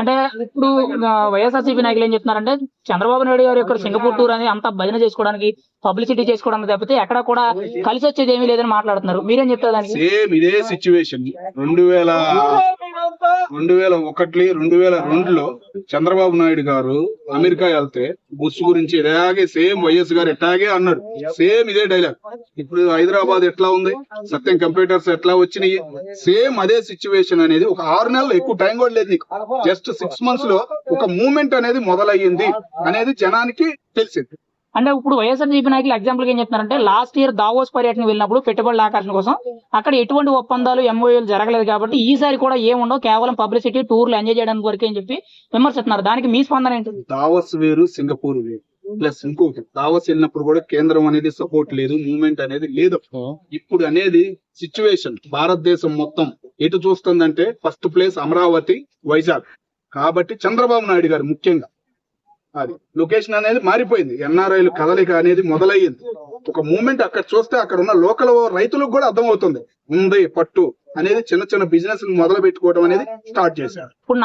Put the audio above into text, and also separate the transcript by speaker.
Speaker 1: అంటే ఇప్పుడు వైఎస్ఆర్సీపీ నాయకులు ఏం చెప్తున్నారంటే చంద్రబాబు నాయుడు గారు ఇక్కడ సింగపూర్ టూర్ అని అంతా భజన చేసుకోవడానికి పబ్లిసిటీ చేసుకోవడానికి తప్పితే ఎక్కడ కూడా కలిసి వచ్చేది ఏమీ లేదని మాట్లాడుతున్నారు. మీరేం చెప్తారు దానికి?
Speaker 2: సేమ్ ఇదే సిచ్యువేషన్ 2001-2002లో చంద్రబాబు నాయుడు గారు అమెరికా వెళ్తే బుష్ గురించి ఇలాగే సేమ్ వైఎస్ గారు ఎట్లాగే అన్నాడు. సేమ్ ఇదే డైలాగ్. ఇప్పుడు హైదరాబాద్ ఎట్లా ఉంది, సత్యం కంప్యూటర్స్ ఎట్లా వచ్చినాయి, సేమ్ అదే సిచ్యువేషన్ అనేది ఒక 6 నెలలు, ఎక్కువ టైం కూడా లేదు నీకు, జస్ట్ 6 months లో ఒక మూవ్మెంట్ అనేది మొదలయ్యింది అనేది జనానికి తెలిసింది.
Speaker 1: అంటే ఇప్పుడు వైఎస్ఆర్సీపీ నాయకులు ఎగ్జాంపుల్ ఏం చెప్తున్నారంటే లాస్ట్ ఇయర్ దావోస్ పర్యటన వెళ్ళినప్పుడు పెట్టుబడుల ఆకర్షణ కోసం అక్కడ ఎటువంటి ఒప్పందాలు ఎంఓయూలు జరగలేదు కాబట్టి ఈసారి కూడా ఏముండవు, కేవలం పబ్లిసిటీ టూర్లు ఎంజాయ్ చేయడానికి వరకే అని చెప్పి విమర్శిస్తున్నారు. దానికి మీ స్పందన ఏంటి?
Speaker 2: దావోస్ వేరు, సింగపూర్ వేరు. ప్లస్ ఇంకొకటి, దావోస్ వెళ్ళినప్పుడు కూడా కేంద్రం అనేది సపోర్ట్ లేదు, మూవ్మెంట్ అనేది లేదు. ఇప్పుడు అనేది సిచ్యువేషన్ భారతదేశం మొత్తం ఎటు చూస్తుందంటే ఫస్ట్ ప్లేస్ అమరావతి, వైజాగ్. కాబట్టి చంద్రబాబు నాయుడు గారు ముఖ్యంగా అది లొకేషన్ అనేది మారిపోయింది. ఎన్ఆర్ఐలు కదలిక అనేది మొదలయ్యింది. ఒక మూమెంట్ అక్కడ చూస్తే అక్కడ ఉన్న లోకల్ రైతులకు కూడా అర్థమవుతుంది ఉంది పట్టు అనేది. చిన్న చిన్న బిజినెస్ మొదలు పెట్టుకోవడం అనేది స్టార్ట్ చేశారు.
Speaker 1: ఇప్పుడు